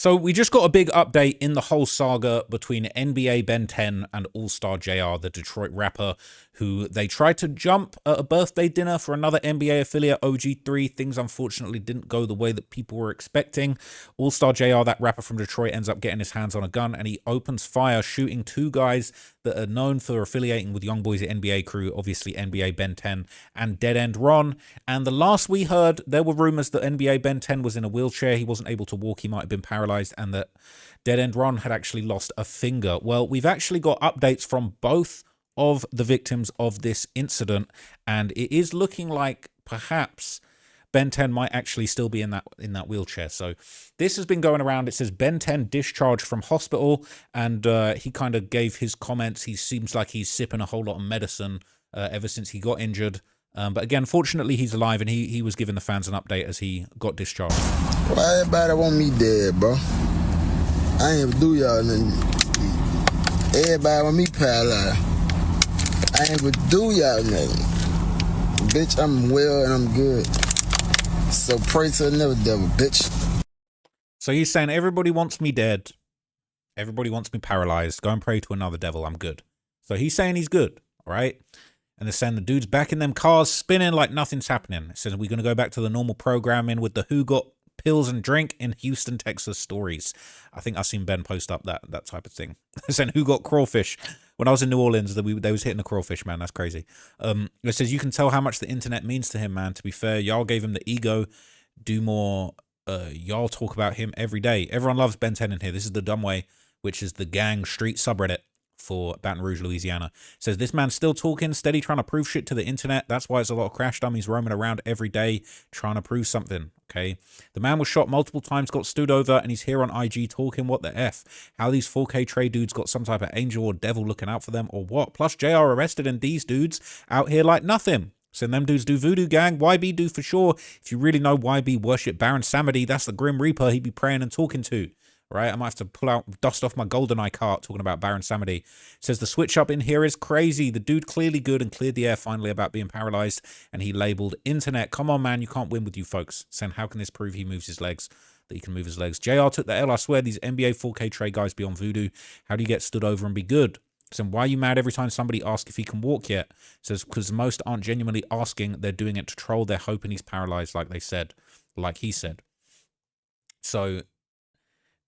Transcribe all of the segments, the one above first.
So we just got a big update in the whole saga between NBA Ben 10 and Allstar JR, the Detroit rapper, who they tried to jump at a birthday dinner for another NBA affiliate, OG3. Things unfortunately didn't go the way that people were expecting. Allstar JR, that rapper from Detroit, ends up getting his hands on a gun and he opens fire, shooting two guys that are known for affiliating with Young Boys at NBA crew, obviously NBA Ben 10 and Deadend Ron. And the last we heard, there were rumors that NBA Ben 10 was in a wheelchair. He wasn't able to walk. He might have been paralyzed, and that Deadend Ron had actually lost a finger. Well, we've actually got updates from both of the victims of this incident, and it is looking like perhaps Ben 10 might actually still be in that wheelchair. So this has been going around. It says Ben 10 discharged from hospital, and he kind of gave his comments. He seems like he's sipping a whole lot of medicine ever since he got injured. But again, fortunately, he's alive, and he was giving the fans an update as he got discharged. Why everybody want me dead, bro? I ain't even do y'all nothing. Everybody want me paralyzed. I ain't even do y'all nothing. Bitch, I'm well and I'm good. So pray to another devil, bitch. So he's saying everybody wants me dead. Everybody wants me paralyzed. Go and pray to another devil. I'm good. So he's saying he's good, all right? And they're saying the dude's back in them cars spinning like nothing's happening. It says we're going to go back to the normal programming with the Who Got Pills and Drink in Houston, Texas stories. I think I've seen Ben post up that type of thing. They're saying Who Got Crawfish. When I was in New Orleans, they was hitting the crawfish, man. That's crazy. It says you can tell how much the internet means to him, man. To be fair, y'all gave him the ego. Do more. Y'all talk about him every day. Everyone loves Ben 10 in here. This is the Dumb Way, which is the gang street subreddit for Baton Rouge, Louisiana. It says this man's still talking, steady trying to prove shit to the internet. That's why it's a lot of crash dummies roaming around every day trying to prove something. Okay, the man was shot multiple times, got stood over, and he's here on IG talking what the F. How these 4K trade dudes got some type of angel or devil looking out for them or what? Plus JR arrested and these dudes out here like nothing. So them dudes do voodoo gang. YB do for sure. If you really know YB worship Baron Samedi, that's the Grim Reaper he'd be praying and talking to. Right, I might have to pull out, dust off my GoldenEye cart talking about Baron Samedi. It says the switch up in here is crazy. The dude clearly good and cleared the air finally about being paralyzed, and he labeled internet. Come on, man, you can't win with you folks. Saying how can this prove he moves his legs? That he can move his legs. JR took the L. I swear these NBA 4K trade guys be on voodoo. How do you get stood over and be good? So why are you mad every time somebody asks if he can walk yet? It says because most aren't genuinely asking. They're doing it to troll. They're hoping he's paralyzed, like they said, like he said. So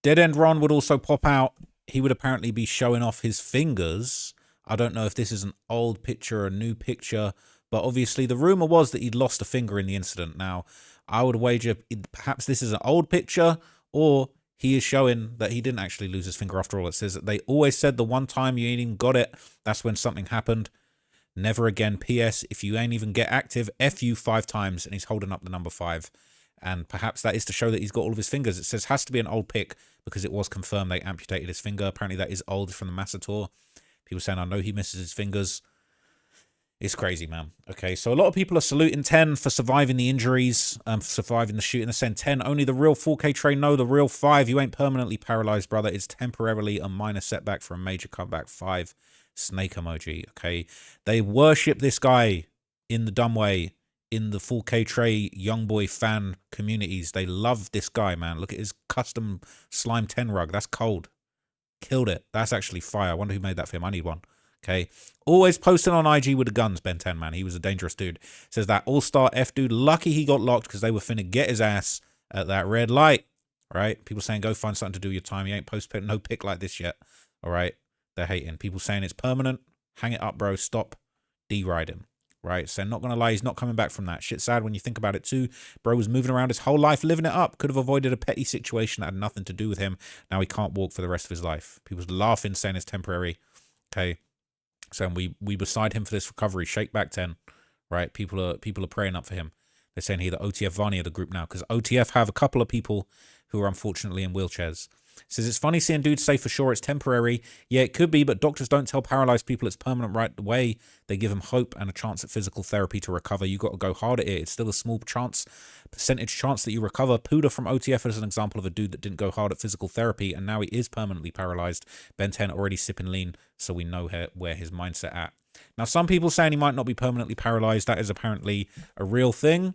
Deadend Ron would also pop out. He would apparently be showing off his fingers. I don't know if this is an old picture or a new picture, but obviously the rumor was that he'd lost a finger in the incident. Now, I would wager perhaps this is an old picture, or he is showing that he didn't actually lose his finger after all. It says that they always said the one time you ain't even got it, that's when something happened. Never again. PS, if you ain't even get active, F you 5 times. And he's holding up the number 5. And perhaps that is to show that he's got all of his fingers. It says has to be an old pic because it was confirmed they amputated his finger. Apparently that is old from the Massa tour. People saying, I know he misses his fingers. It's crazy, man. Okay, so a lot of people are saluting 10 for surviving the injuries, for surviving the shooting. They're saying 10, only the real 4K train. No, the real 5. You ain't permanently paralyzed, brother. It's temporarily a minor setback for a major comeback. 5. Snake emoji, okay? They worship this guy in the dumb way. In the 4K Trey young boy fan communities, they love this guy, man. Look at his custom slime 10 rug. That's cold. Killed it. That's actually fire. I wonder who made that for him. I need one. Okay. Always posting on IG with the guns, Ben 10, man. He was a dangerous dude. Says that All-Star F dude, lucky he got locked because they were finna get his ass at that red light. All right. People saying go find something to do with your time. You ain't posted no pic like this yet. All right. They're hating. People saying it's permanent. Hang it up, bro. Stop deriding. Right, so not gonna lie, he's not coming back from that. Shit's sad when you think about it too. Bro was moving around his whole life, living it up. Could have avoided a petty situation that had nothing to do with him. Now he can't walk for the rest of his life. People's laughing, saying it's temporary. Okay, so we beside him for this recovery. Shake back 10. Right, people are praying up for him. They're saying here that OTF Varney are the group now because OTF have a couple of people who are unfortunately in wheelchairs. Says it's funny seeing dudes say for sure it's temporary. Yeah, it could be, but doctors don't tell paralyzed people it's permanent right away. They give them hope and a chance at physical therapy to recover. You got to go hard at it. It's still a small percentage chance that you recover. Puda from OTF is an example of a dude that didn't go hard at physical therapy, and now he is permanently paralyzed. Ben 10 already sipping lean, so we know where his mindset at. Now, some people saying he might not be permanently paralyzed. That is apparently a real thing.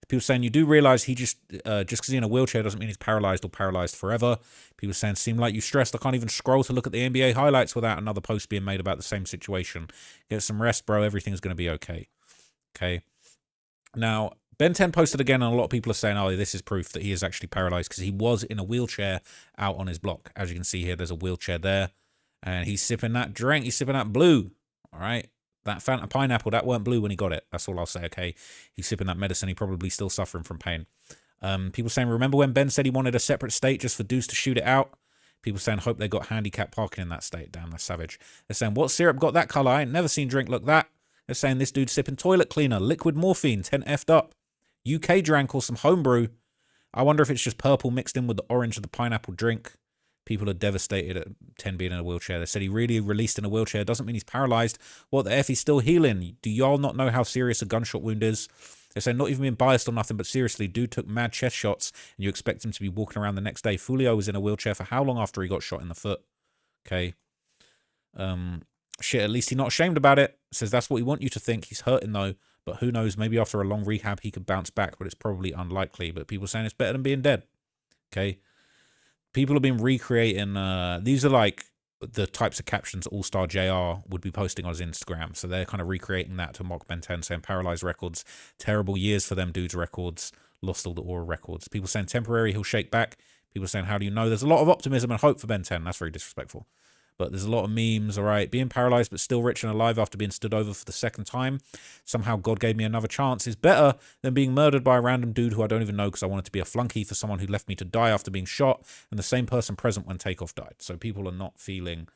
People saying you do realize he just because he's in a wheelchair doesn't mean he's paralyzed or paralyzed forever. People saying, seem like you stressed. I can't even scroll to look at the NBA highlights without another post being made about the same situation. Get some rest, bro. Everything's going to be okay. Okay. Now, Ben 10 posted again, and a lot of people are saying, oh, this is proof that he is actually paralyzed because he was in a wheelchair out on his block. As you can see here, there's a wheelchair there, and he's sipping that drink. He's sipping that blue. All right. That Fanta pineapple, that weren't blue when he got it. That's all I'll say, okay? He's sipping that medicine. He probably still suffering from pain. People saying, remember when Ben said he wanted a separate state just for dudes to shoot it out? People saying, hope they got handicap parking in that state. Damn, that's savage. They're saying, what syrup got that color? I ain't never seen drink look that. They're saying this dude sipping toilet cleaner, liquid morphine, 10 effed up. UK drank or some homebrew. I wonder if it's just purple mixed in with the orange of the pineapple drink. People are devastated at 10 being in a wheelchair. They said he really released in a wheelchair. Doesn't mean he's paralyzed. What the F? He's still healing. Do y'all not know how serious a gunshot wound is? They say not even being biased or nothing, but seriously, dude took mad chest shots and you expect him to be walking around the next day. Fulio was in a wheelchair for how long after he got shot in the foot? Okay. Shit, at least he's not ashamed about it. Says that's what we want you to think. He's hurting though. But who knows? Maybe after a long rehab, he could bounce back, but it's probably unlikely. But people saying it's better than being dead. Okay. People have been recreating, these are like the types of captions Allstar JR would be posting on his Instagram. So they're kind of recreating that to mock Ben 10, saying Paralyzed records, terrible years for them dudes records, lost all the aura records. People saying temporary, he'll shake back. People saying, how do you know? There's a lot of optimism and hope for Ben 10. That's very disrespectful. But there's a lot of memes, all right? Being paralyzed but still rich and alive after being stood over for the second time. Somehow God gave me another chance is better than being murdered by a random dude who I don't even know because I wanted to be a flunky for someone who left me to die after being shot and the same person present when Takeoff died. So people are not feeling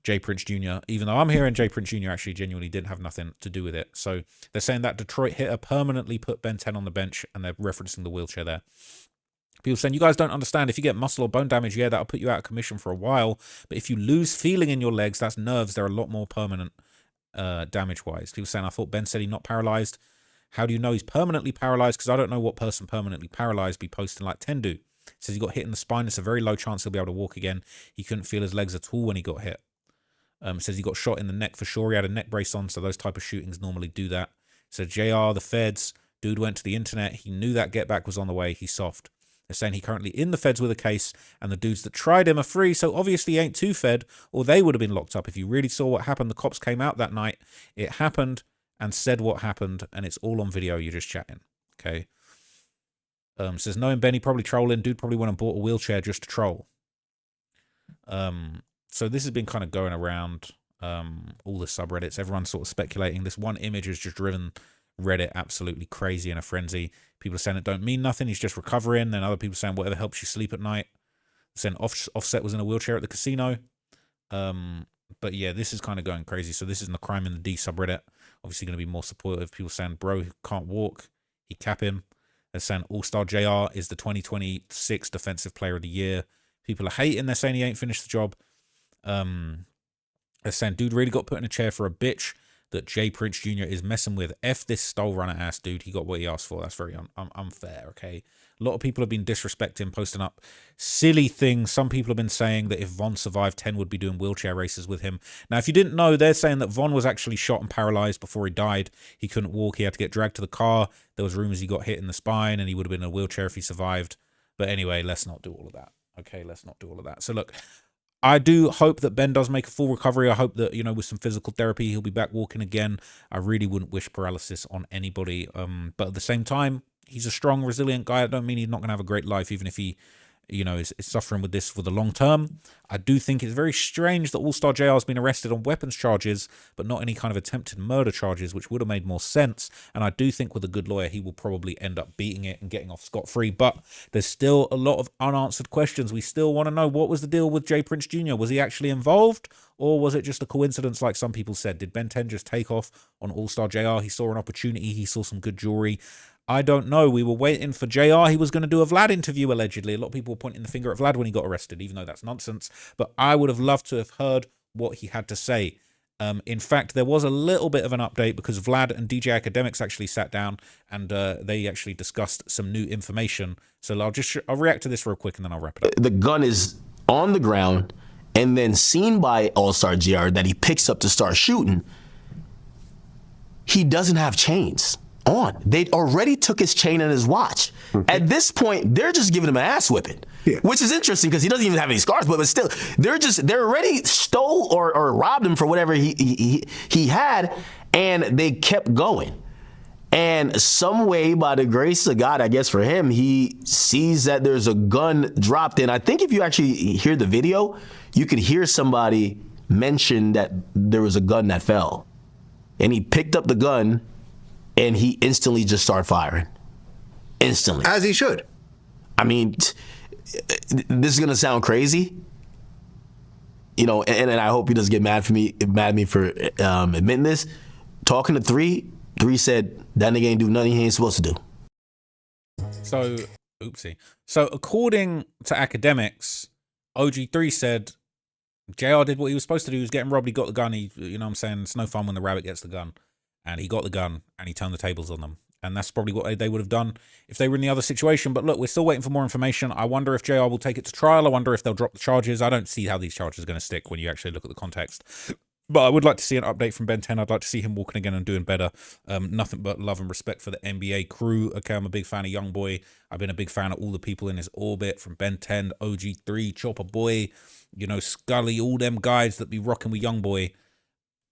J. Prince Jr., even though I'm hearing J. Prince Jr. actually genuinely didn't have nothing to do with it. So they're saying that Detroit hitter permanently put Ben 10 on the bench and they're referencing the wheelchair there. People saying, you guys don't understand. If you get muscle or bone damage, yeah, that'll put you out of commission for a while. But if you lose feeling in your legs, that's nerves. They're a lot more permanent damage-wise. People saying, I thought Ben said he's not paralyzed. How do you know he's permanently paralyzed? Because I don't know what person permanently paralyzed be posting like 10 do. Says he got hit in the spine. It's a very low chance he'll be able to walk again. He couldn't feel his legs at all when he got hit. Says he got shot in the neck for sure. He had a neck brace on, so those type of shootings normally do that. So JR, the feds, dude went to the internet. He knew that get back was on the way. He's soft. They're saying he currently in the feds with a case, and the dudes that tried him are free, so obviously he ain't too fed, or they would have been locked up. If you really saw what happened, the cops came out that night. It happened and said what happened, and it's all on video. You're just chatting. Okay. Says, knowing Benny probably trolling, dude probably went and bought a wheelchair just to troll. So this has been kind of going around all the subreddits. Everyone's sort of speculating. This one image has just driven Reddit absolutely crazy in a frenzy. People are saying it don't mean nothing. He's just recovering. Then other people saying whatever helps you sleep at night. Saying Offset was in a wheelchair at the casino. But yeah, this is kind of going crazy. So this is in the Crime in the D subreddit. Obviously going to be more supportive. People saying, bro, he can't walk. He cap him. They're saying All-Star JR is the 2026 Defensive Player of the Year. People are hating. They're saying he ain't finished the job. They're saying, dude really got put in a chair for a bitch that J. Prince Jr. is messing with. F this stole runner ass dude. He got what he asked for. That's very unfair, okay? A lot of people have been disrespecting, posting up silly things. Some people have been saying that if Von survived, 10 would be doing wheelchair races with him. Now, if you didn't know, they're saying that Von was actually shot and paralyzed before he died. He couldn't walk. He had to get dragged to the car. There was rumors he got hit in the spine and he would have been in a wheelchair if he survived. But anyway, let's not do all of that. Okay, let's not do all of that. So look, I do hope that Ben does make a full recovery. I hope that, you know, with some physical therapy, he'll be back walking again. I really wouldn't wish paralysis on anybody. But at the same time, he's a strong, resilient guy. I don't mean he's not going to have a great life, even if he, you know, is suffering with this for the long term. I do think it's very strange that All-Star JR has been arrested on weapons charges, but not any kind of attempted murder charges, which would have made more sense. And I do think with a good lawyer, he will probably end up beating it and getting off scot-free. But there's still a lot of unanswered questions. We still want to know, what was the deal with J. Prince Jr.? Was he actually involved? Or was it just a coincidence like some people said? Did Ben 10 just take off on All-Star JR? He saw an opportunity. He saw some good jewelry. I don't know. We were waiting for JR. He was going to do a Vlad interview, allegedly. A lot of people were pointing the finger at Vlad when he got arrested, even though that's nonsense. But I would have loved to have heard what he had to say. In fact, there was a little bit of an update because Vlad and DJ Academics actually sat down and they actually discussed some new information. So I'll react to this real quick and then I'll wrap it up. The gun is on the ground and then seen by All-Star JR that he picks up to start shooting. He doesn't have chains on. They'd already took his chain and his watch. At this point, they're just giving him an ass whipping, which is interesting because he doesn't even have any scars, but still, they're already stole or robbed him for whatever he had, and they kept going. And some way, by the grace of God, I guess for him, he sees that there's a gun dropped in. I think if you actually hear the video, you could hear somebody mention that there was a gun that fell. And he picked up the gun, and he instantly just started firing. Instantly. As he should. I mean, this is going to sound crazy. You know, and I hope he doesn't get mad at me for admitting this. Talking to 3 said, that nigga ain't do nothing he ain't supposed to do. So, oopsie. So, according to academics, OG3 said JR did what he was supposed to do. He was getting robbed. He got the gun. You know what I'm saying? It's no fun when the rabbit gets the gun. And he got the gun and he turned the tables on them. And that's probably what they would have done if they were in the other situation. But look, we're still waiting for more information. I wonder if JR will take it to trial. I wonder if they'll drop the charges. I don't see how these charges are going to stick when you actually look at the context. But I would like to see an update from Ben 10. I'd like to see him walking again and doing better. Nothing but love and respect for the NBA crew. Okay, I'm a big fan of YoungBoy. I've been a big fan of all the people in his orbit, from Ben 10, OG3, Chopper Boy, you know, Scully, all them guys that be rocking with YoungBoy.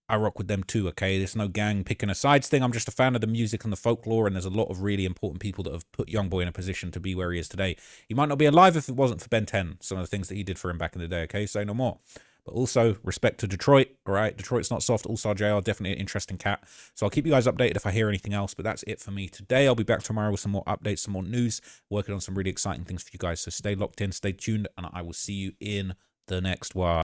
I rock with them too, okay? There's no gang picking a sides thing. I'm just a fan of the music and the folklore, and there's a lot of really important people that have put YoungBoy in a position to be where he is today. He might not be alive if it wasn't for Ben 10, some of the things that he did for him back in the day, okay? Say no more. But also, respect to Detroit, all right? Detroit's not soft. Allstar JR, definitely an interesting cat. So I'll keep you guys updated if I hear anything else, but that's it for me today. I'll be back tomorrow with some more updates, some more news, working on some really exciting things for you guys. So stay locked in, stay tuned, and I will see you in the next one.